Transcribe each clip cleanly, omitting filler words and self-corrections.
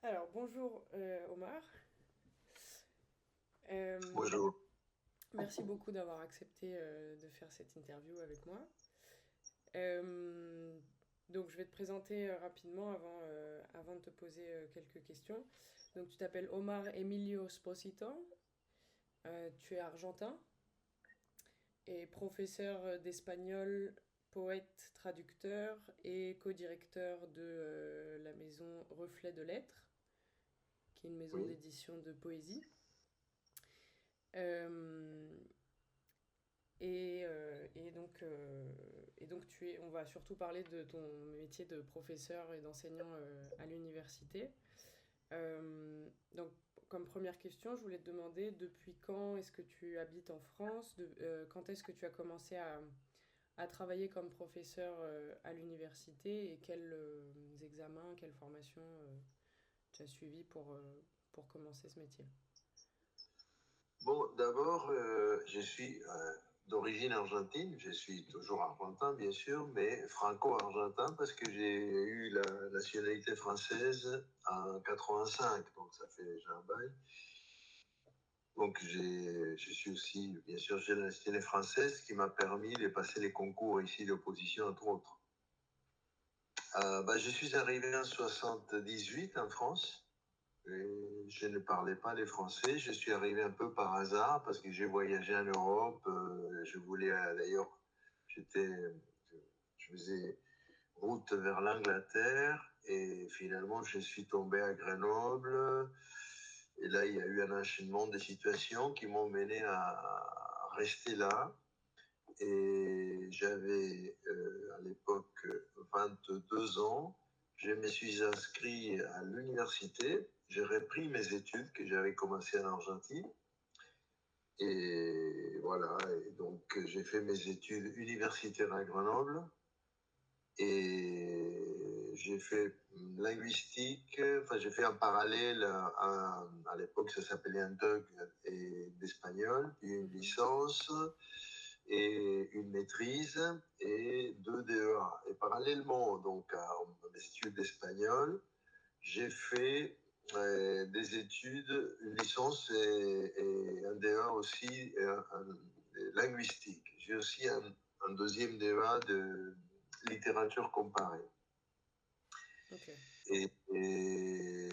Alors, bonjour Omar. Euh, Bonjour. Merci beaucoup d'avoir accepté de faire cette interview avec moi. Euh, donc, je vais te présenter rapidement avant de te poser quelques questions. Donc, tu t'appelles Omar Emilio Sposito. Tu es argentin et professeur d'espagnol, poète, traducteur et co-directeur de la maison Reflet de Lettres, qui est une maison Oui. d'édition de poésie. Euh, et donc on va surtout parler de ton métier de professeur et d'enseignant à l'université. Donc, comme première question, je voulais te demander depuis quand est-ce que tu habites en France, quand est-ce que tu as commencé à travailler comme professeur à l'université et quels examens, quelles formations tu as suivi pour commencer ce métier. Bon, d'abord, je suis d'origine argentine. Je suis toujours argentin, bien sûr, mais franco-argentin parce que j'ai eu la nationalité française en 85, donc ça fait déjà un bail. Donc, je suis aussi, bien sûr, j'ai la nationalité française qui m'a permis de passer les concours ici d'opposition, entre autres. Je suis arrivé en 78 en France. Et je ne parlais pas les français. Je suis arrivé un peu par hasard parce que j'ai voyagé en Europe. Je voulais d'ailleurs, j'étais, je, je faisais route vers l'Angleterre et finalement je suis tombé à Grenoble. Et là, il y a eu un enchaînement de situations qui m'ont mené à rester là. Et j'avais à l'époque 22 ans. Je me suis inscrit à l'université. J'ai repris mes études que j'avais commencées en Argentine. Et voilà, et donc j'ai fait mes études universitaires à Grenoble. Et j'ai fait linguistique, enfin j'ai fait un parallèle à l'époque ça s'appelait un DUG et d'espagnol, puis une Mhm. licence et une maîtrise et deux DEA. Et parallèlement donc à mes études d'espagnol, j'ai fait des études, une licence et un DEA aussi linguistique. J'ai aussi un deuxième DEA de littérature comparée. Ok. Et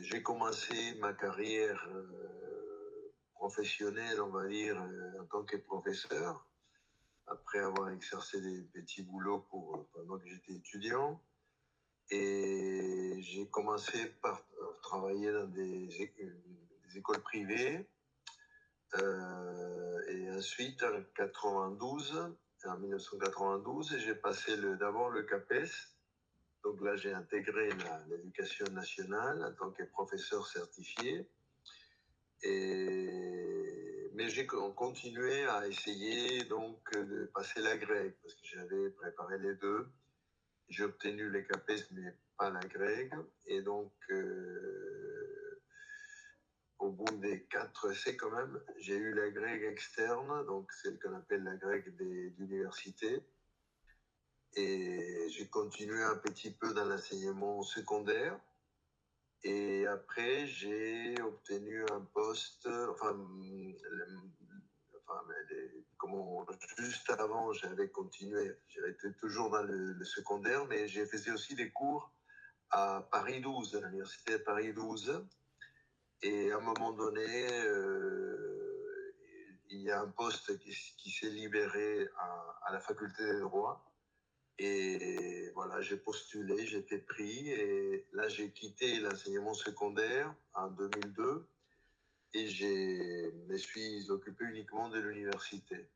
j'ai commencé ma carrière professionnelle, on va dire, en tant que professeur après avoir exercé des petits boulots pendant que j'étais étudiant. Et j'ai commencé par travailler dans des écoles privées. Et ensuite, en 1992, j'ai passé d'abord le CAPES. Donc là, j'ai intégré l'éducation nationale en tant que professeur certifié. Mais j'ai continué à essayer donc de passer la grecque parce que j'avais préparé les deux. J'ai obtenu les CAPES mais pas la grecque. Et donc, au bout des 4 essais quand même, j'ai eu la grecque externe, donc celle qu'on appelle la grecque d'université. Et j'ai continué un petit peu dans l'enseignement secondaire. Et après, j'ai obtenu un poste, juste avant, j'avais continué, j'étais toujours dans le secondaire, mais j'ai fait aussi des cours à Paris 12, à l'université de Paris 12. Et à un moment donné, il y a un poste qui s'est libéré à la faculté des droits. Et voilà, j'ai postulé, j'ai été pris et là j'ai quitté l'enseignement secondaire en 2002 et je me suis occupé uniquement de l'université,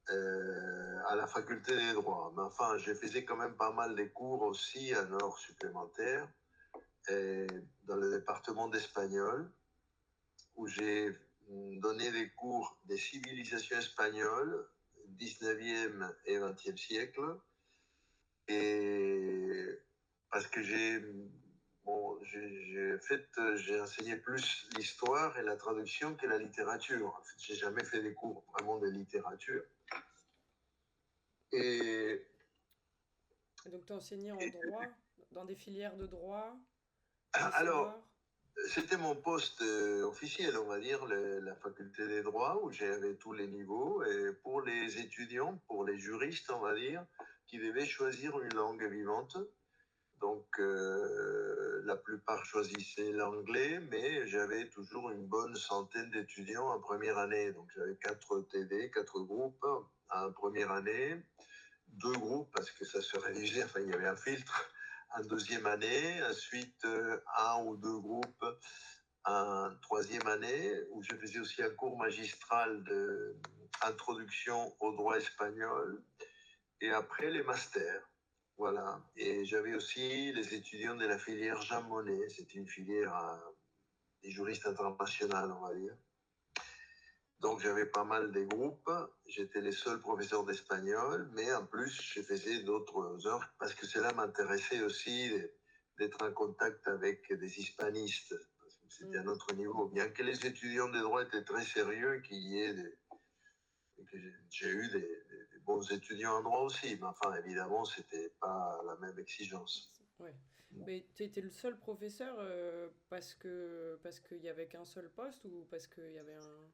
à la faculté des droits. Mais enfin, je faisais quand même pas mal de cours aussi à heures supplémentaires et dans le département d'espagnol où j'ai donné des cours des civilisations espagnoles 19e et 20e siècle. Et parce que j'ai enseigné plus l'histoire et la traduction que la littérature. En fait, j'ai jamais fait des cours vraiment de littérature. Et Et donc, tu as enseigné en droit, dans des filières de droit. Alors, Recevoir? c'était mon poste officiel, on va dire, la faculté des droits, où j'avais tous les niveaux. Et pour les étudiants, pour les juristes, on va dire, qui devaient choisir une langue vivante. Donc, la plupart choisissaient l'anglais, mais j'avais toujours une bonne centaine d'étudiants en première année. Donc, j'avais 4 TD, 4 groupes en première année, 2 groupes parce que ça se rédigeait, enfin, il y avait un filtre en deuxième année, ensuite 1 ou 2 groupes en troisième année, où je faisais aussi un cours magistral d'introduction au droit espagnol, et après les masters. Voilà. Et j'avais aussi les étudiants de la filière Jean Monnet. C'est une filière des juristes internationaux, on va dire. Donc j'avais pas mal des groupes. J'étais les seuls professeurs d'espagnol, mais en plus je faisais d'autres heures parce que cela m'intéressait aussi d'être en contact avec des hispanistes. Parce que c'était un autre niveau. Bien que les étudiants de droit étaient très sérieux, que j'ai eu des bons étudiants en droit aussi, mais enfin, évidemment, c'était pas la même exigence. Ouais. Mais tu étais le seul professeur parce qu'il y avait qu'un seul poste ou parce qu'il y avait un...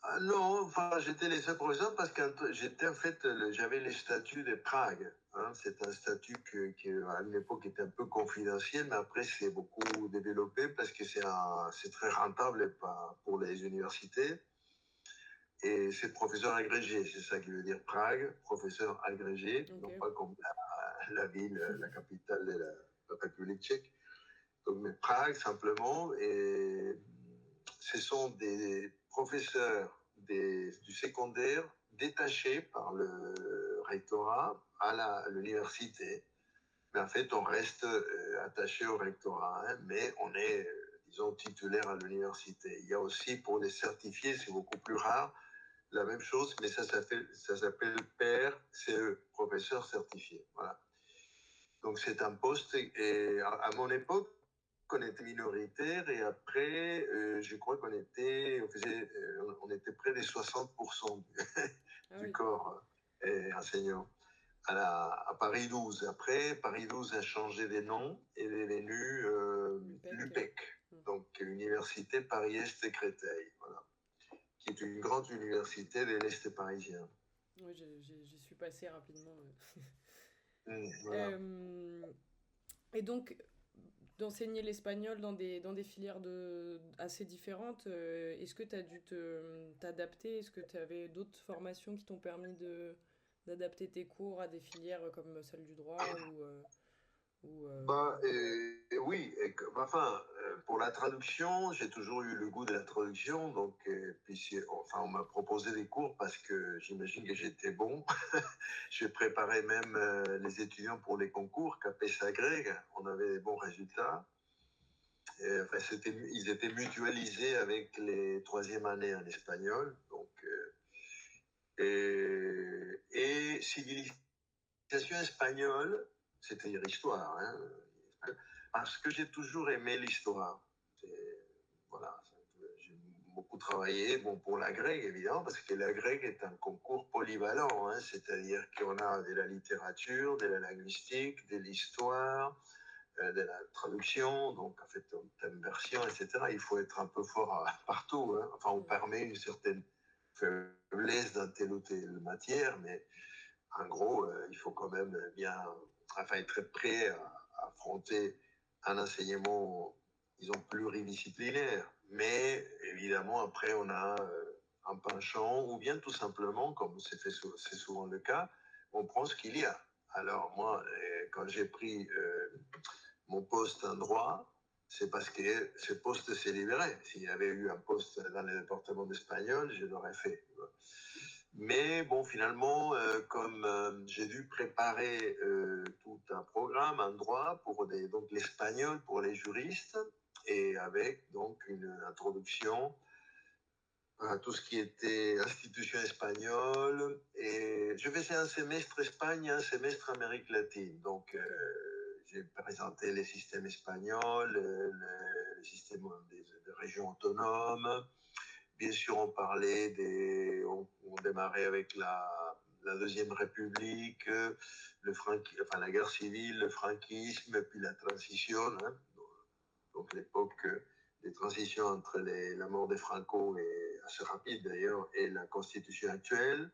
Ah non, enfin, j'étais les seuls professeurs parce que j'étais en fait, j'avais les statuts de Prague. Hein. C'est un statut qui, à une époque, était un peu confidentiel, mais après, c'est beaucoup développé parce que c'est très rentable pour les universités. Et c'est professeur agrégé, c'est ça qui veut dire Prague, professeur agrégé, non Ok. pas comme la ville, la capitale de la République tchèque. Donc, mais Prague, simplement, et ce sont des professeurs du secondaire détachés par le rectorat à l'université. Mais en fait, on reste attaché au rectorat, hein, mais on est, disons, titulaire à l'université. Il y a aussi, pour les certifiés, c'est beaucoup plus rare, la même chose, mais ça s'appelle PER, CE, professeur certifié. Voilà. Donc c'est un poste, et à mon époque, on était minoritaire, et après, je crois on était près des 60% Ah du oui, corps enseignant à Paris 12. Après, Paris 12 a changé des noms et est devenu l'UPEC. l'UPEC, donc Université Paris-Est et Créteil, voilà, qui est une grande université de l'Est parisien. Oui, j'y suis passée rapidement. Voilà. Euh, et donc, d'enseigner l'espagnol dans des filières assez différentes, est-ce que tu as dû t'adapter? Est-ce que tu avais d'autres formations qui t'ont permis d'adapter tes cours à des filières comme celle du droit ou, Bah, oui, enfin, pour la traduction, j'ai toujours eu le goût de la traduction, donc puis enfin, on m'a proposé des cours parce que j'imagine que j'étais bon. J'ai préparé même les étudiants pour les concours, CAPES Agrég, on avait des bons résultats. Et, enfin, ils étaient mutualisés avec les troisième années en espagnol, donc et civilisation espagnole, c'est-à-dire histoire, hein, parce que j'ai toujours aimé l'histoire. Voilà, j'ai beaucoup travaillé, bon, pour la grecque évidemment, parce que la grecque est un concours polyvalent, hein, c'est-à-dire qu'on a de la littérature, de la linguistique, de l'histoire, de la traduction, donc en fait, en thème version, etc. Il faut être un peu fort partout. Hein. Enfin, on permet une certaine faiblesse dans telle ou telle matière, mais en gros, il faut quand même bien, enfin, être prêt à affronter un enseignement, disons, pluridisciplinaire. Mais évidemment, après, on a un penchant, ou bien tout simplement, comme c'est souvent le cas, on prend ce qu'il y a. Alors moi, quand j'ai pris mon poste en droit, c'est parce que ce poste s'est libéré. S'il y avait eu un poste dans le département d'espagnol, je l'aurais fait. Mais bon, finalement, comme j'ai dû préparer tout un programme en droit pour donc l'espagnol pour les juristes, et avec donc une introduction à tout ce qui était institution espagnole. Et je faisais un semestre Espagne, un semestre Amérique latine. Donc, ok. j'ai présenté les systèmes espagnols, les systèmes des régions autonomes. Bien sûr, on parlait on démarrait avec la Deuxième République, enfin, la guerre civile, le franquisme, puis la transition, hein, donc l'époque des transitions entre la mort des Franco, et assez rapide d'ailleurs, et la constitution actuelle,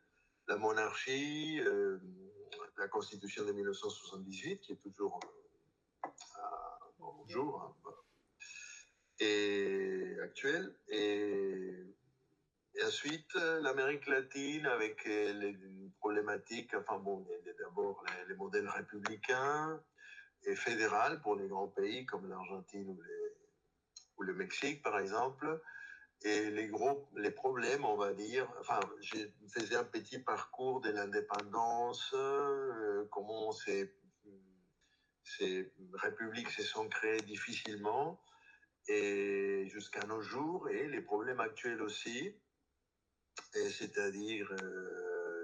la monarchie, la constitution de 1978, qui est toujours au jour, hein, et actuelle, et ensuite l'Amérique latine avec les problématiques, enfin bon, d'abord les modèles républicains et fédéral pour les grands pays comme l'Argentine ou le Mexique par exemple, et les problèmes, on va dire, enfin, je faisais un petit parcours de l'indépendance, comment ces républiques se sont créées difficilement, et jusqu'à nos jours, et les problèmes actuels aussi, c'est-à-dire,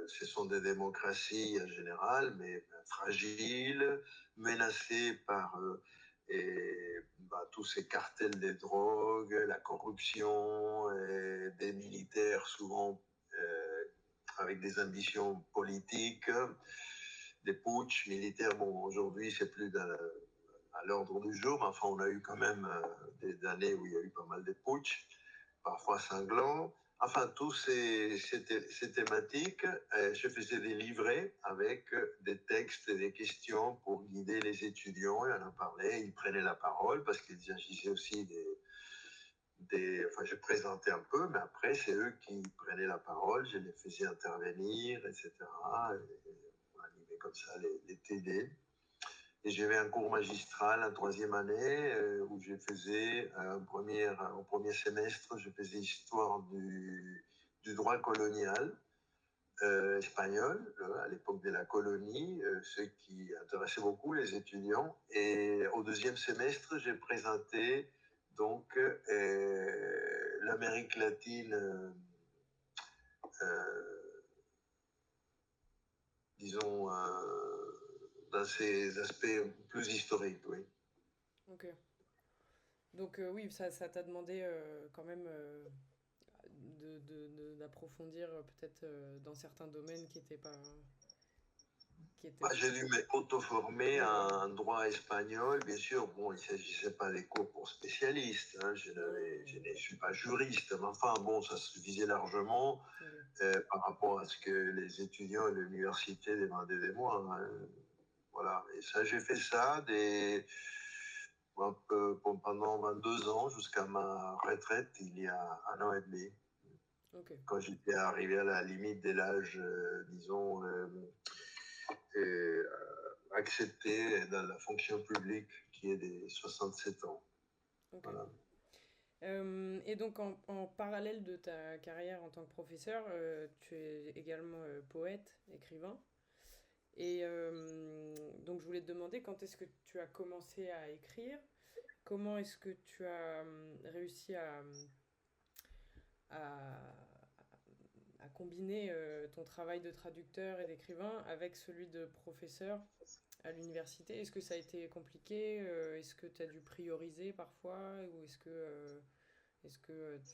ce sont des démocraties en général, mais fragiles, menacées par tous ces cartels des drogues, la corruption, et des militaires souvent avec des ambitions politiques, des putschs militaires. Bon, aujourd'hui, c'est plus à l'ordre du jour, mais enfin, on a eu quand même des années où il y a eu pas mal de putschs, parfois sanglants. Enfin, toutes ces thématiques, je faisais des livrets avec des textes et des questions pour guider les étudiants, et on en parlait, ils prenaient la parole parce qu'ils agissaient aussi enfin, je présentais un peu, mais après, c'est eux qui prenaient la parole, je les faisais intervenir, etc. Et on animait comme ça les TD. Et j'avais un cours magistral en troisième année où je faisais, au premier semestre, je faisais histoire du droit colonial espagnol, à l'époque de la colonie, ce qui intéressait beaucoup les étudiants. Et au deuxième semestre, j'ai présenté donc l'Amérique latine, disons, dans ses aspects plus historiques, oui. Ok. Donc oui, ça t'a demandé quand même d'approfondir peut-être dans certains domaines qui n'étaient pas... Qui étaient... J'ai dû m'auto-former Ouais, voilà. en droit espagnol, bien sûr. Bon, il ne s'agissait pas des cours pour spécialistes, hein. Je ne suis pas juriste, mais enfin, bon, ça suffisait largement Ok. par rapport à ce que les étudiants à l'université demandaient de moi, hein. Voilà. Et ça, j'ai fait ça pendant 22 ans jusqu'à ma retraite il y a un an et demi. Ok. Quand j'étais arrivé à la limite de l'âge, disons, accepté dans la fonction publique, qui est des 67 ans. Ok. Voilà. Et donc en parallèle de ta carrière en tant que professeur, tu es également poète, écrivain. Et donc je voulais te demander quand est-ce que tu as commencé à écrire, comment est-ce que tu as réussi à, à combiner ton travail de traducteur et d'écrivain avec celui de professeur à l'université. Est-ce que ça a été compliqué? Est-ce que tu as dû prioriser parfois? Ou est-ce que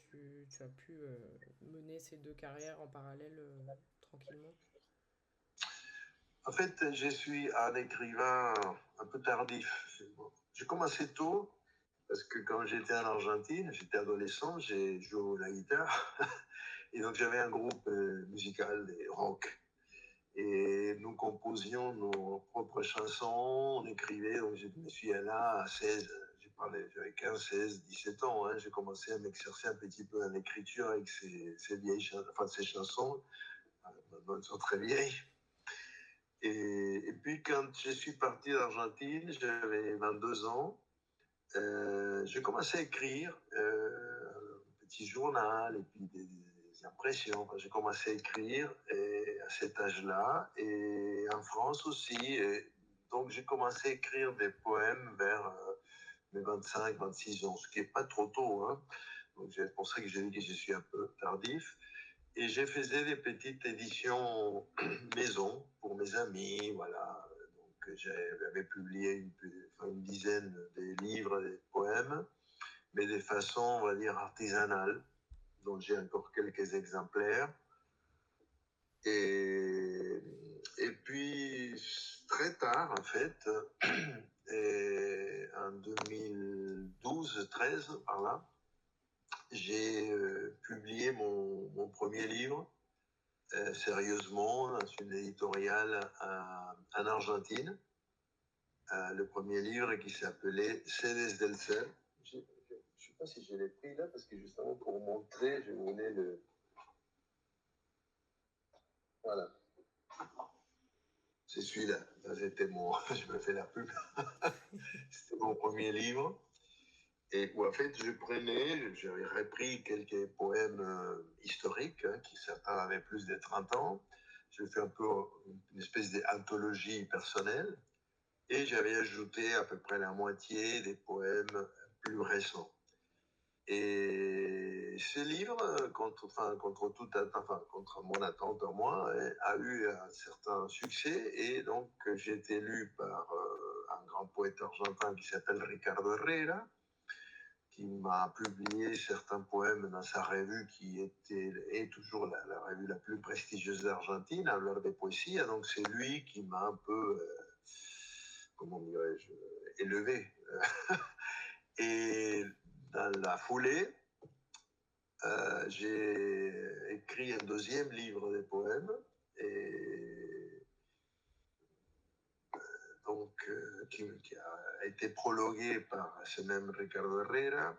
tu as pu mener ces deux carrières en parallèle tranquillement? En fait, je suis un écrivain un peu tardif. J'ai commencé tôt, parce que quand j'étais en Argentine, j'étais adolescent, j'ai joué à la guitare. Et donc j'avais un groupe musical, des rock. Et nous composions nos propres chansons, on écrivait. Donc je me suis là à 16, j'avais 15, 16, 17 ans. Hein, j'ai commencé à m'exercer un petit peu en écriture avec ces vieilles ces chansons. Maintenant, elles sont très vieilles. Et puis quand je suis parti d'Argentine, j'avais 22 ans. J'ai commencé à écrire un petit journal et puis des impressions. J'ai commencé à écrire à cet âge-là et en France aussi. Et donc j'ai commencé à écrire des poèmes vers mes 25, 26 ans, ce qui n'est pas trop tôt, hein. Donc c'est pour ça que j'ai dit que je suis un peu tardif. Et j'ai fait des petites éditions maison pour mes amis, voilà. Donc j'avais publié une dizaine de livres, des poèmes, mais de façon, on va dire, artisanale, dont j'ai encore quelques exemplaires. Et puis, très tard, en fait, en 2012, 12-13, par là, j'ai publié mon premier livre, sérieusement, dans une éditoriale en Argentine. Le premier livre qui s'appelait Sedes del Ser. Je ne sais pas si je l'ai pris là, parce que justement, pour montrer, je voulais le... Voilà. C'est celui-là. C'était mon... Je me fais la pub. C'était mon premier livre. Et où en fait, j'avais repris quelques poèmes historiques, qui certains avaient plus de 30 ans. J'ai fait un peu une espèce d'anthologie personnelle. Et j'avais ajouté à peu près la moitié des poèmes plus récents. Et ce livre, contre mon attente à moi, a eu un certain succès. Et donc, j'ai été lu par un grand poète argentin qui s'appelle Ricardo Herrera, qui m'a publié certains poèmes dans sa revue qui est toujours la revue la plus prestigieuse d'Argentine, Hablar de Poesía. Donc, c'est lui qui m'a un peu, comment dirais-je, élevé. Et dans la foulée, j'ai écrit un deuxième livre de poèmes, et donc, qui a été prologué par ce même Ricardo Herrera.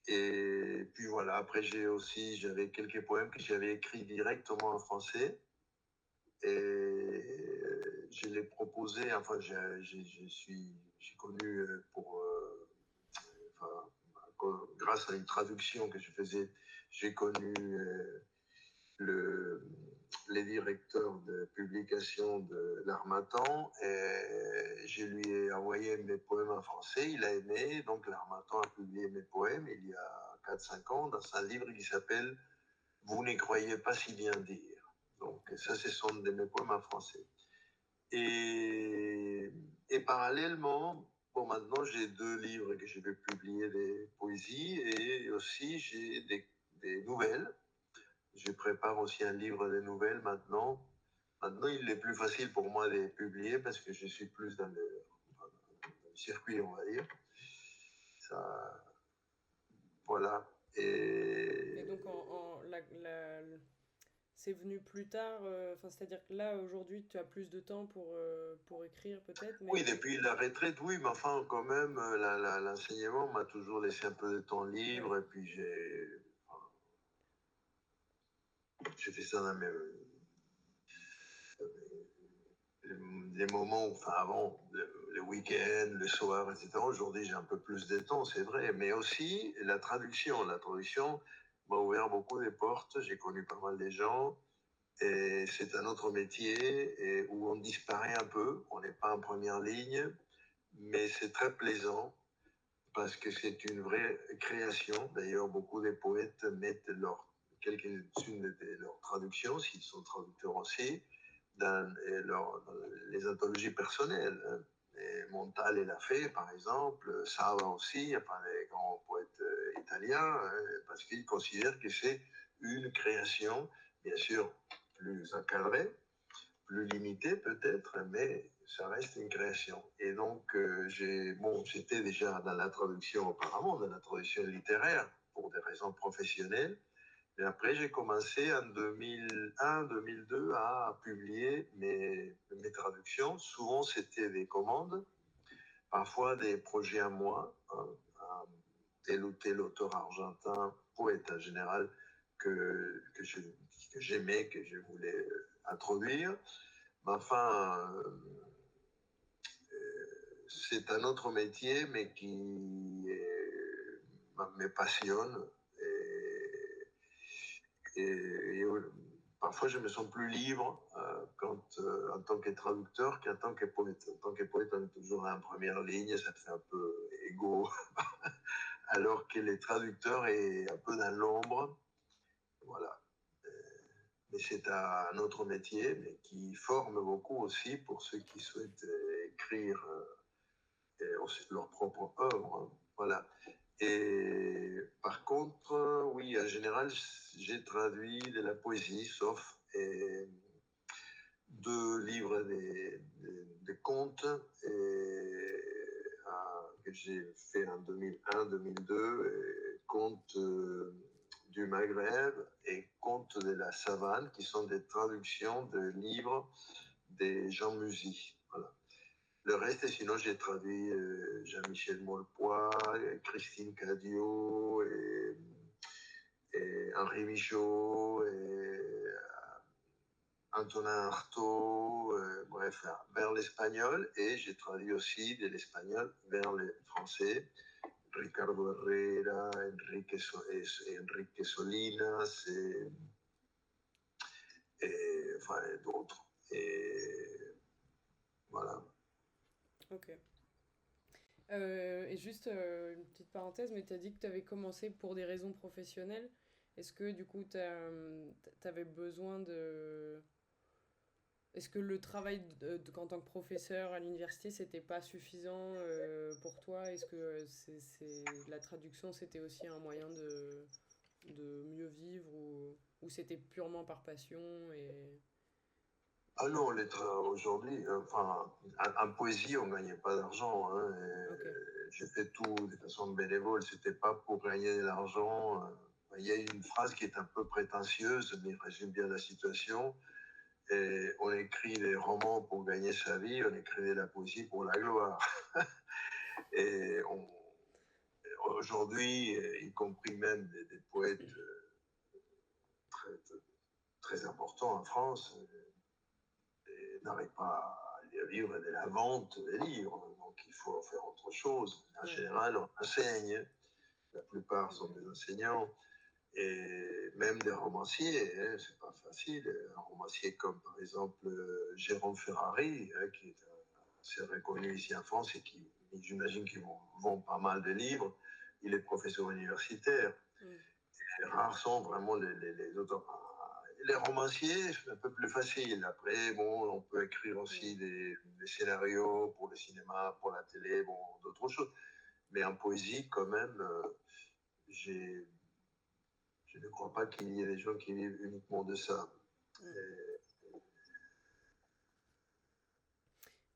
Et puis voilà, après j'avais quelques poèmes que j'avais écrits directement en français. Et je les proposais, enfin j'ai connu grâce à une traduction que je faisais, j'ai connu les directeurs de publication de l'Harmattan, et je lui ai envoyé mes poèmes en français, il a aimé, donc l'Harmattan a publié mes poèmes il y a 4-5 ans dans un livre qui s'appelle « Vous n'y croyez pas si bien dire ». Donc ça, ce sont de mes poèmes en français. Et parallèlement, bon, maintenant j'ai 2 livres que je vais publier des poésies, et aussi j'ai des nouvelles. Je prépare aussi un livre de nouvelles maintenant. Maintenant, il est plus facile pour moi de les publier parce que je suis plus dans le circuit, on va dire. Ça, voilà. Et donc, c'est venu plus tard, c'est-à-dire que là, aujourd'hui, tu as plus de temps pour écrire peut-être, mais... Oui, depuis la retraite, oui, mais enfin, quand même, l'enseignement m'a toujours laissé un peu de temps libre, et puis j'ai fait ça dans les moments, enfin avant, le week-end, le soir, etc. Aujourd'hui, j'ai un peu plus de temps, c'est vrai, mais aussi la traduction. La traduction m'a ouvert beaucoup de portes, j'ai connu pas mal de gens, et c'est un autre métier et où on disparaît un peu, on n'est pas en première ligne, mais c'est très plaisant parce que c'est une vraie création. D'ailleurs, beaucoup de poètes mettent quelques-unes de leurs traductions, s'ils sont traducteurs aussi, dans les anthologies personnelles. Et Montale l'a fait, par exemple, Sava aussi, enfin, les grands poètes italiens, parce qu'ils considèrent que c'est une création, bien sûr, plus encadrée, plus limitée peut-être, mais ça reste une création. Et donc, j'étais déjà dans la traduction auparavant, dans la traduction littéraire, pour des raisons professionnelles. Et après, j'ai commencé en 2001-2002 à publier mes traductions. Souvent, c'était des commandes, parfois des projets à moi, à tel ou tel auteur argentin, poète en général, que j'aimais, que je voulais introduire. Mais enfin, c'est un autre métier, mais qui me passionne. Et parfois, je me sens plus libre en tant que traducteur qu'en tant que poète. En tant que poète, on est toujours en première ligne, ça te fait un peu égo, alors que les traducteurs est un peu dans l'ombre. Voilà. Mais c'est un autre métier, mais qui forme beaucoup aussi pour ceux qui souhaitent écrire leur propre œuvre. Voilà. Et par contre, oui, en général, j'ai traduit de la poésie, sauf 2 livres de contes que j'ai fait en 2001-2002, Contes du Maghreb et Contes de la Savane, qui sont des traductions de livres des Jean Musy. Voilà. Le reste, sinon, j'ai traduit Jean-Michel Molpois, Christine Cadio, et Henri Michaud, et Antonin Artaud, bref, vers l'espagnol, et j'ai traduit aussi de l'espagnol vers le français. Ricardo Herrera, Enrique Solinas, enfin, d'autres. Et voilà. Ok. Et juste une petite parenthèse, mais tu as dit que tu avais commencé pour des raisons professionnelles. Est-ce que du coup, tu avais besoin de... Est-ce que le travail en tant que professeur à l'université, c'était pas suffisant pour toi? Est-ce que la traduction, c'était aussi un moyen de mieux vivre ou c'était purement par passion et... Ah non, aujourd'hui, enfin, en poésie, on ne gagnait pas d'argent. Hein, Ok. j'ai fait tout de façon bénévole, c'était pas pour gagner de l'argent. Il y a une phrase qui est un peu prétentieuse, mais résume bien la situation. Et on écrit des romans pour gagner sa vie, on écrit de la poésie pour la gloire. Et aujourd'hui, y compris même des poètes très, très importants en France, n'arrivent pas à vivre de la vente des livres. Donc il faut faire autre chose. En Ouais. général, on enseigne. La plupart sont des enseignants. Et même des romanciers, hein, c'est pas facile. Un romancier comme par exemple Jérôme Ferrari, hein, qui est assez reconnu ici en France et qui, j'imagine, qu'il vend pas mal de livres. Il est professeur universitaire. Et rares sont vraiment les auteurs. Les romanciers, c'est un peu plus facile. Après, bon, on peut écrire aussi des scénarios pour le cinéma, pour la télé, bon, d'autres choses. Mais en poésie, quand même, je ne crois pas qu'il y ait des gens qui vivent uniquement de ça.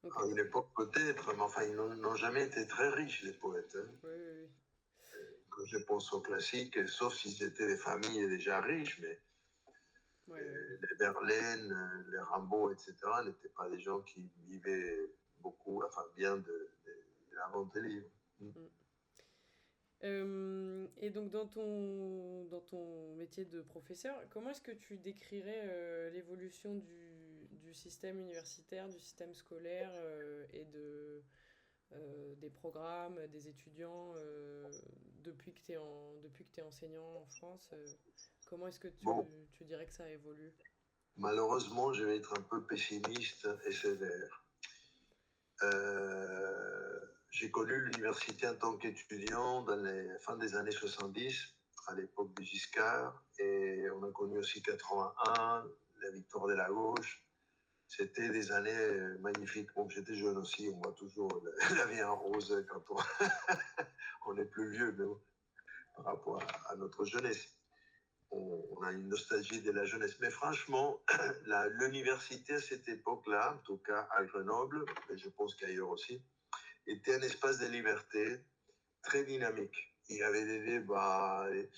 Ok. À une époque, peut-être, mais enfin, ils n'ont jamais été très riches, les poètes. Hein. Oui, oui, Quand je pense aux classiques, sauf si c'était des familles déjà riches, mais oui. Ouais, les Verlaine, les Rimbaud, etc., n'étaient pas des gens qui vivaient beaucoup, enfin bien de la vente des livres. ouais. Et donc dans ton métier de professeur, comment est-ce que tu décrirais l'évolution du système universitaire, du système scolaire et des programmes, des étudiants depuis que tu es enseignant en France comment est-ce que Bon, tu dirais que ça évolue? malheureusement, je vais être un peu pessimiste et sévère. J'ai connu l'université en tant qu'étudiant dans les fins des années 70, à l'époque du Giscard, et on a connu aussi 81, la victoire de la gauche. C'était des années magnifiques. Bon, j'étais jeune aussi, on voit toujours la vie en rose quand on est plus vieux, mais bon, par rapport à notre jeunesse. On a une nostalgie de la jeunesse. Mais franchement, l'université à cette époque-là, en tout cas à Grenoble, mais je pense qu'ailleurs aussi, était un espace de liberté très dynamique. Il y avait des débats, des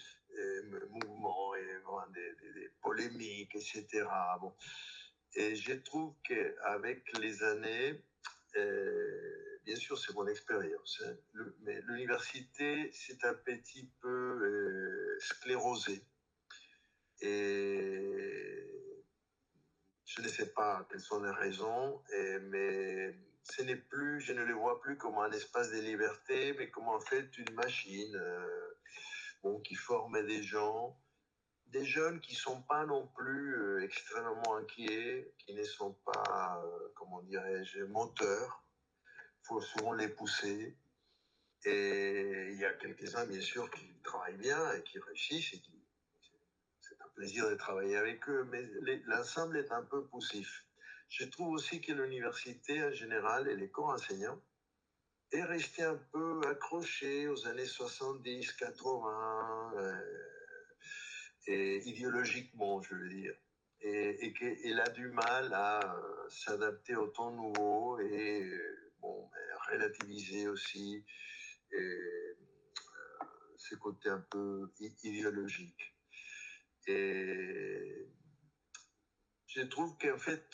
mouvements, et, bon, des polémiques, etc. Bon. Et je trouve qu'avec les années, bien sûr, c'est mon expérience, hein, mais l'université s'est un petit peu sclérosée. Et je ne sais pas quelles sont les raisons, mais je ne le vois plus comme un espace de liberté, mais comme en fait une machine bon, qui forme des jeunes qui ne sont pas non plus extrêmement inquiets, qui ne sont pas, comment dirais-je, moteurs. Il faut souvent les pousser. Et il y a quelques-uns, bien sûr, qui travaillent bien et qui réussissent et c'est un plaisir de travailler avec eux, mais l'ensemble est un peu poussif. Je trouve aussi que l'université en général et les corps enseignants est resté un peu accroché aux années 70, 80, et idéologiquement, je veux dire. Et qu'elle a du mal à s'adapter au temps nouveau et bon, relativiser aussi. Et côté un peu idéologique. Et je trouve qu'en fait,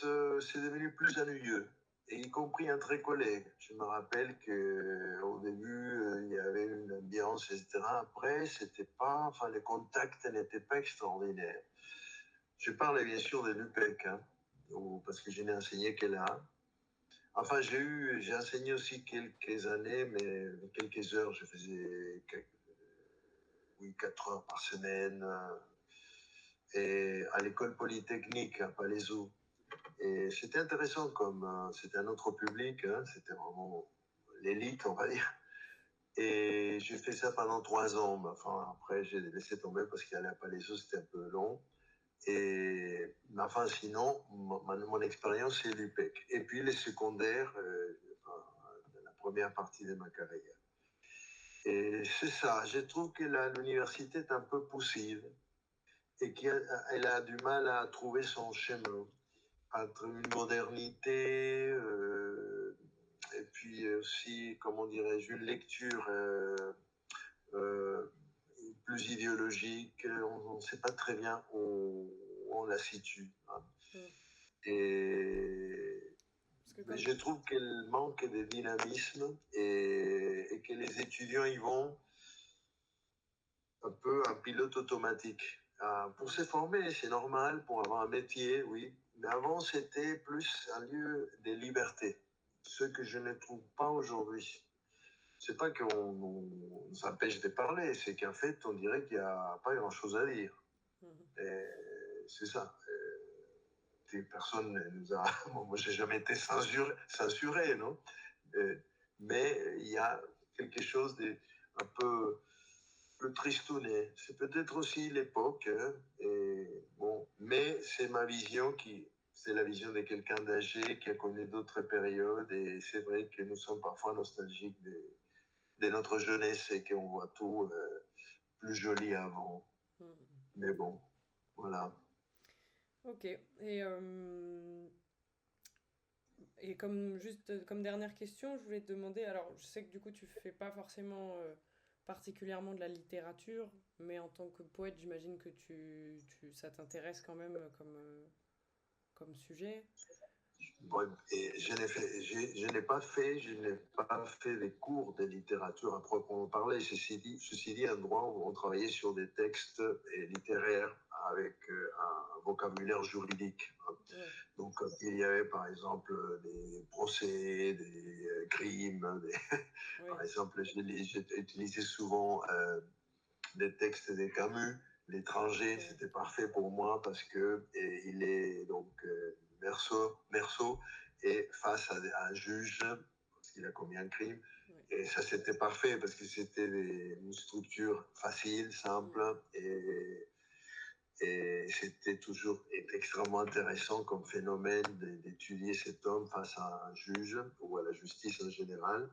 c'est devenu plus ennuyeux, et y compris entre collègues. Je me rappelle qu'au début, il y avait une ambiance, etc. Après, c'était pas, enfin, les contacts n'étaient pas extraordinaires. Je parle bien sûr de l'UPEC, hein, parce que je n'ai enseigné que là. Enfin, j'ai enseigné aussi quelques années, mais quelques heures. Je faisais 4 heures par semaine, et à l'école polytechnique à Palaiseau. Et c'était intéressant, comme c'était un autre public, hein, c'était vraiment l'élite, on va dire. Et j'ai fait ça pendant 3 ans. Mais enfin, après, j'ai laissé tomber parce qu'aller à Palaiseau, c'était un peu long. Mais enfin, sinon, mon expérience, c'est l'UPEC. Et puis les secondaires, la première partie de ma carrière. Et c'est ça, je trouve que l'université est un peu poussive et qu'elle a du mal à trouver son chemin entre une modernité et puis aussi, comment dirais-je, une lecture euh, plus idéologique. On ne sait pas très bien où on la situe, hein. Et mais je trouve qu'elle manque de dynamisme et que les étudiants y vont un peu en pilote automatique. Pour se former, c'est normal, pour avoir un métier, oui. Mais avant, c'était plus un lieu de liberté, ce que je ne trouve pas aujourd'hui. C'est pas qu'on nous empêche de parler, c'est qu'en fait, on dirait qu'il n'y a pas grand-chose à dire. Et c'est ça. Personne ne nous a... Moi, j'ai jamais été censuré, non? Mais il y a quelque chose de un peu le tristounet. C'est peut-être aussi l'époque, hein, et bon, mais c'est ma vision c'est la vision de quelqu'un d'âgé qui a connu d'autres périodes, et c'est vrai que nous sommes parfois nostalgiques de notre jeunesse et qu'on voit tout plus joli avant. Mais bon, voilà. Ok. Et comme dernière question, je voulais te demander, alors je sais que du coup tu fais pas forcément particulièrement de la littérature, mais en tant que poète, j'imagine que ça t'intéresse quand même comme sujet. Ouais, et je n'ai pas fait des cours de littérature à proprement parler. Ceci dit, un endroit où on travaillait sur des textes littéraires avec un vocabulaire juridique. Ouais. Donc, il y avait par exemple des procès, des crimes. Ouais. Par exemple, j'ai utilisé souvent des textes de Camus. L'étranger, Ouais. c'était parfait pour moi parce que il est donc Meursault est face à un juge parce qu'il a commis un crime. Ouais. Et ça, c'était parfait parce que c'était une structure facile, simple, et c'était toujours extrêmement intéressant comme phénomène d'étudier cet homme face à un juge ou à la justice en général.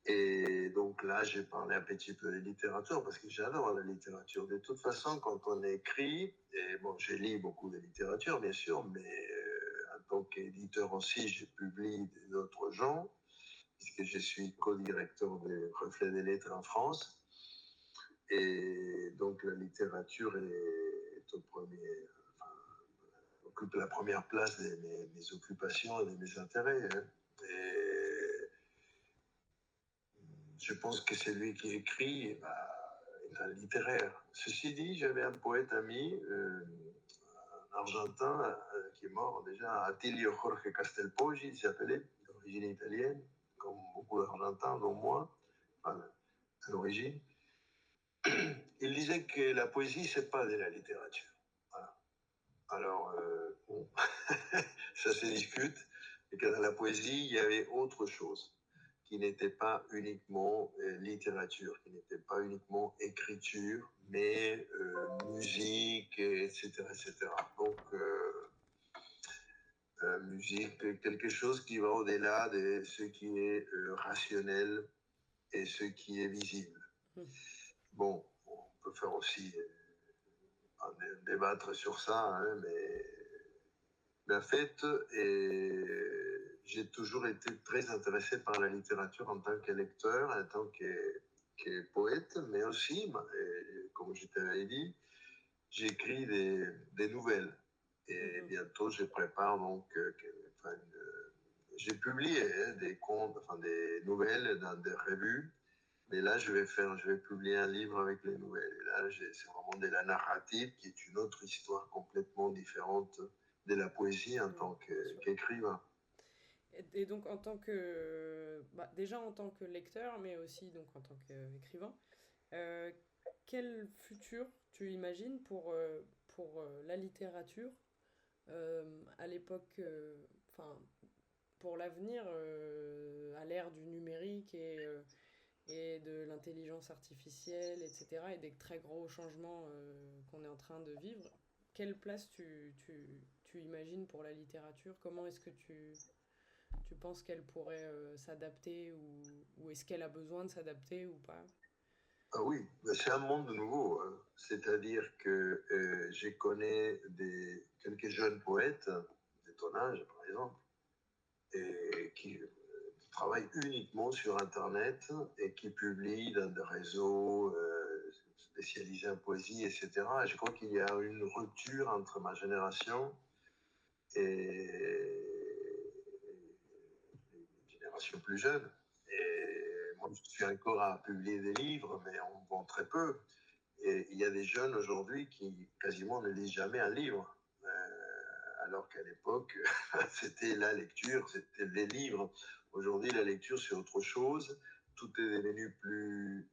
Et donc là, j'ai parlé un petit peu de littérature parce que j'adore la littérature. De toute façon, quand on écrit, et bon, je lis beaucoup de littérature, bien sûr, mais en tant qu'éditeur aussi, je publie d'autres gens, puisque je suis co-directeur des Reflets des Lettres en France. Et donc la littérature occupe la première place de mes occupations et de mes intérêts, hein. Et je pense que c'est lui qui écrit, est un littéraire. Ceci dit, j'avais un poète ami, un Argentin, qui est mort déjà, Attilio Jorge Castelpoggi, il s'appelait, d'origine italienne, comme beaucoup d'Argentins, dont moi, à l'origine. Il disait que la poésie, c'est pas de la littérature. Voilà. Alors, bon, ça se discute, et que dans la poésie, il y avait autre chose qui n'était pas uniquement littérature, qui n'était pas uniquement écriture, mais musique, etc., etc. Donc, musique, quelque chose qui va au-delà de ce qui est rationnel et ce qui est visible. Bon, on peut faire aussi débattre sur ça, hein, mais en fait, j'ai toujours été très intéressé par la littérature en tant que lecteur, en tant que qui est poète, mais aussi, comme je t'avais dit, j'écris des nouvelles. Et bientôt, je prépare donc, j'ai publié des contes, des nouvelles dans des revues. Mais là, je vais publier un livre avec les nouvelles. Et là, c'est vraiment de la narrative qui est une autre histoire complètement différente de la poésie en tant qu'écrivain. Et donc en tant que déjà en tant que lecteur, mais aussi donc en tant qu'écrivain, euh, quel futur tu imagines pour la littérature à l'époque, enfin pour l'avenir, à l'ère du numérique et de l'intelligence artificielle, etc., et des très gros changements qu'on est en train de vivre, quelle place tu imagines pour la littérature? Comment est-ce que tu penses qu'elle pourrait s'adapter ou est-ce qu'elle a besoin de s'adapter ou pas? Ah oui, c'est un monde nouveau, hein. C'est-à-dire que je connais quelques jeunes poètes de ton âge, par exemple, et qui travaillent uniquement sur Internet et qui publient dans des réseaux spécialisés en poésie, etc. Et je crois qu'il y a une rupture entre ma génération et les générations plus jeunes. Et moi, je suis encore à publier des livres, mais on vend très peu. Et il y a des jeunes aujourd'hui qui quasiment ne lisent jamais un livre. Alors qu'à l'époque, c'était la lecture, c'était les livres. Aujourd'hui, la lecture, c'est autre chose. Tout est devenu plus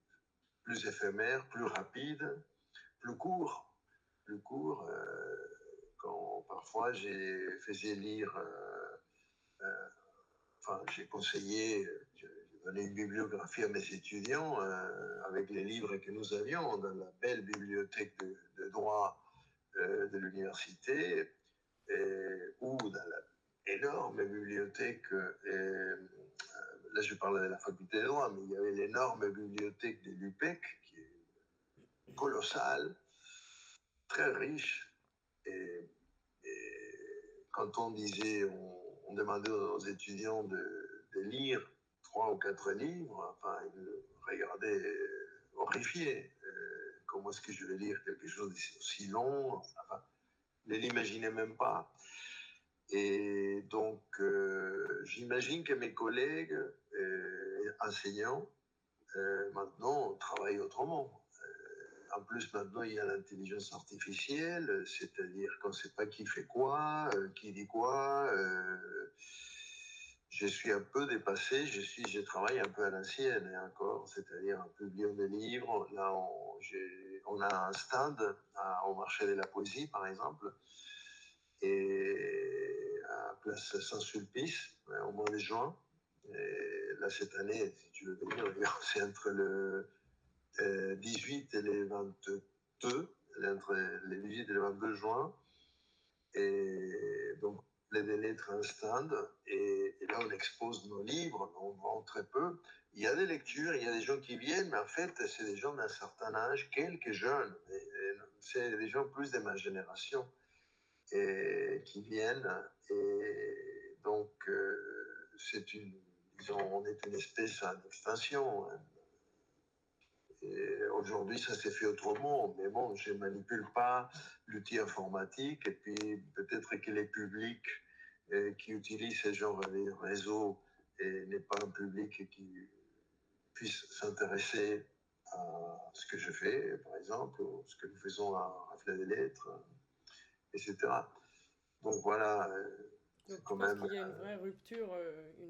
éphémère, plus rapide, plus court. Plus court. Quand parfois, j'ai faisais lire, j'ai conseillé, j'ai donné une bibliographie à mes étudiants avec les livres que nous avions dans la belle bibliothèque de droit de l'université ou dans l'énorme bibliothèque, là je parle de la faculté de droit, mais il y avait l'énorme bibliothèque de l'UPEC qui est colossale, très riche. Et quand on disait, on demandait aux étudiants de lire 3 ou 4 livres, enfin, ils regardaient horrifiés. Comment est-ce que je vais lire quelque chose d'aussi long? Enfin, ils ne l'imaginaient même pas. Et donc, j'imagine que mes collègues enseignants, maintenant, travaillent autrement. En plus, maintenant, il y a l'intelligence artificielle, c'est-à-dire qu'on ne sait pas qui fait quoi, qui dit quoi. Je suis un peu dépassé, je travaille un peu à l'ancienne encore, c'est-à-dire en publiant des livres. Là, on a un stand au marché de la poésie, par exemple, et à Place Saint-Sulpice, au mois de juin. Et là, cette année, si tu veux venir, c'est entre le 18 et les 22, entre les 18 et les 22 juin. Et donc, les lettres un stand. Et là, on expose nos livres, on vend très peu. Il y a des lectures, il y a des gens qui viennent, mais en fait, c'est des gens d'un certain âge, quelques jeunes. C'est des gens plus de ma génération qui viennent. Et donc, on est une espèce d'extinction. Hein. Aujourd'hui, ça s'est fait autrement, mais bon, je ne manipule pas l'outil informatique, et puis peut-être que les publics qui utilisent ce genre de réseau n'est pas un public qui puisse s'intéresser à ce que je fais, par exemple, ou ce que nous faisons à Reflet des Lettres, etc. Donc voilà, Donc c'est tu quand penses même qu'il y a une vraie rupture,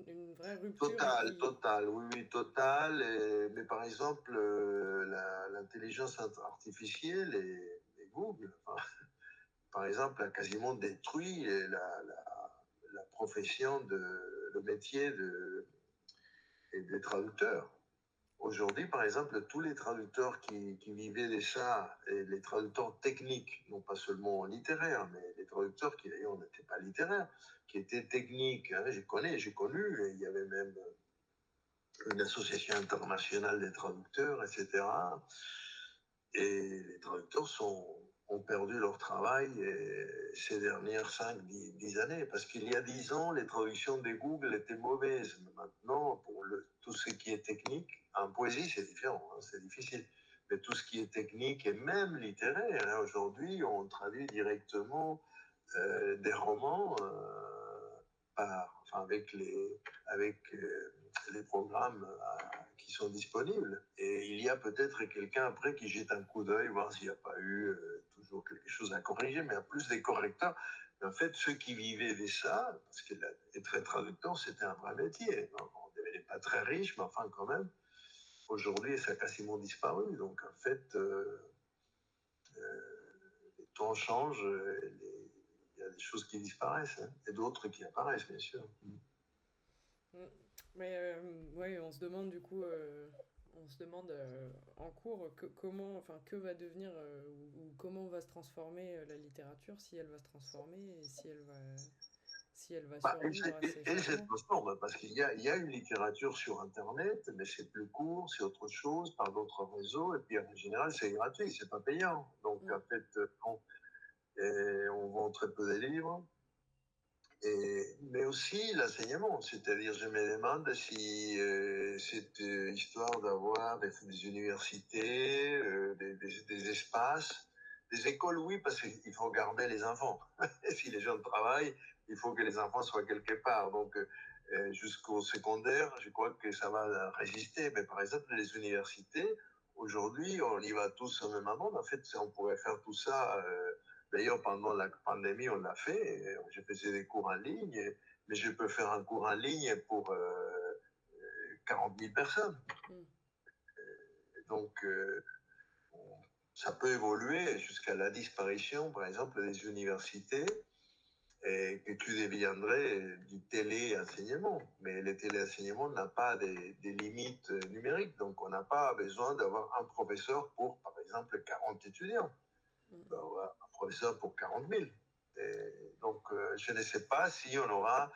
une vraie rupture et total, qui... total, oui, oui, total. Mais par exemple, l'intelligence artificielle et Google, enfin, par exemple, a quasiment détruit la profession le métier des traducteurs. Aujourd'hui, par exemple, tous les traducteurs qui vivaient de ça, et les traducteurs techniques, non pas seulement littéraires, mais les traducteurs qui d'ailleurs n'étaient pas littéraires, qui étaient techniques, hein, j'ai connu, et il y avait même une association internationale des traducteurs, etc. Et les traducteurs ont perdu leur travail ces dernières 5-10 années, parce qu'il y a 10 ans, les traductions de Google étaient mauvaises. Mais maintenant, pour tout ce qui est technique, En poésie, c'est différent, hein, c'est difficile. Mais tout ce qui est technique et même littéraire, hein, aujourd'hui, on traduit directement des romans avec les programmes qui sont disponibles. Et il y a peut-être quelqu'un après qui jette un coup d'œil, voir s'il n'y a pas eu toujours quelque chose à corriger, mais en plus des correcteurs. Mais en fait, ceux qui vivaient de ça, parce qu'être traducteur, c'était un vrai métier. On n'est pas très riche, mais enfin quand même. Aujourd'hui, ça a quasiment disparu. Donc en fait, les temps changent, il y a des choses qui disparaissent, hein, et d'autres qui apparaissent, bien sûr. Mm. Mais ouais, on se demande du coup, en cours enfin, que va devenir ou comment va se transformer la littérature, si elle va se transformer et si elle va Bah, survivre à ces elle se changements. transforme parce qu'il y a une littérature sur Internet, mais c'est plus court, c'est autre chose, par d'autres réseaux, et puis en général, c'est gratuit, c'est pas payant. Donc, Mm. en fait, on vend très peu de livres. Mais aussi l'enseignement, c'est-à-dire je me demande si cette histoire d'avoir des universités, des espaces, des écoles, oui, parce qu'il faut garder les enfants. Si les gens travaillent, il faut que les enfants soient quelque part. Donc jusqu'au secondaire, je crois que ça va résister. Mais par exemple, les universités, aujourd'hui, on y va tous au même moment. En fait, on pourrait faire tout ça. D'ailleurs, pendant la pandémie, on l'a fait. Je faisais des cours en ligne, mais je peux faire un cours en ligne pour 40 000 personnes. Mm. Donc, ça peut évoluer jusqu'à la disparition, par exemple, des universités, et que tu deviendrais du téléenseignement. Mais le téléenseignement n'a pas des limites numériques, donc on n'a pas besoin d'avoir un professeur pour, par exemple, 40 étudiants. Mm. On va avoir un professeur pour 40 000. Et donc, je ne sais pas si on aura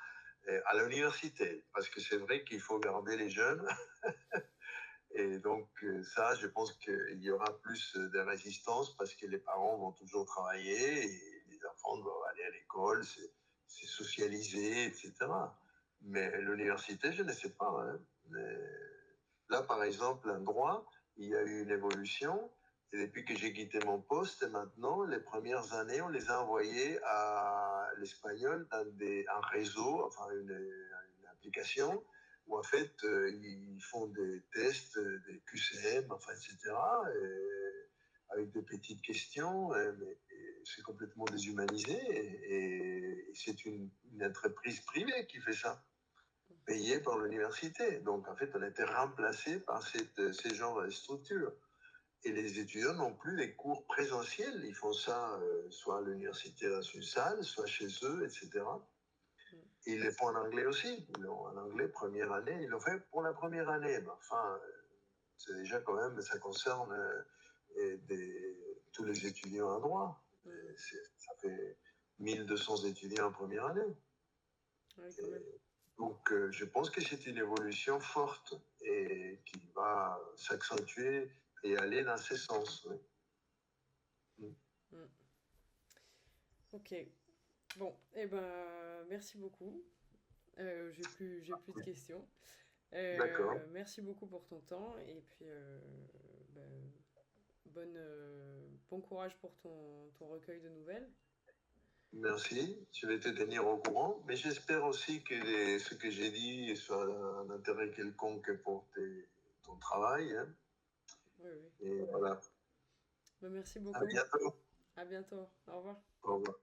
à l'université, parce que c'est vrai qu'il faut garder les jeunes. Et donc, ça, je pense qu'il y aura plus de résistance parce que les parents vont toujours travailler et les enfants doivent aller à l'école, c'est socialisé, etc. Mais l'université, je ne sais pas, hein. Mais là, par exemple, en droit, il y a eu une évolution. Et depuis que j'ai quitté mon poste, maintenant, les premières années, on les a envoyés à l'espagnol dans un réseau, enfin une application, où en fait, ils font des tests, des QCM, enfin, etc., avec des petites questions, mais c'est complètement déshumanisé, et c'est une entreprise privée qui fait ça, payé par l'université. Donc, en fait, on a été remplacé par ces genres de structures. Et les étudiants n'ont plus les cours présentiels. Ils font ça soit à l'université dans une salle, soit chez eux, etc. Mm. Et ils les font en anglais aussi. Ils l'ont en anglais, première année. Ils l'ont fait pour la première année. Mais enfin, c'est déjà quand même, ça concerne tous les étudiants en droit. Mm. Ça fait 1200 étudiants en première année. Ouais, quand même. Et donc, je pense que c'est une évolution forte et qui va s'accentuer et aller dans ce sens. Oui. Mm. Ok. Bon, eh ben, merci beaucoup. J'ai plus de questions. D'accord. Merci beaucoup pour ton temps et puis ben, bon courage pour ton recueil de nouvelles. Merci. Je vais te tenir au courant. Mais j'espère aussi que ce que j'ai dit soit un intérêt quelconque pour ton travail, hein. Oui, oui. Et voilà. Ben, merci À beaucoup. bientôt. À bientôt. Au revoir. Au revoir.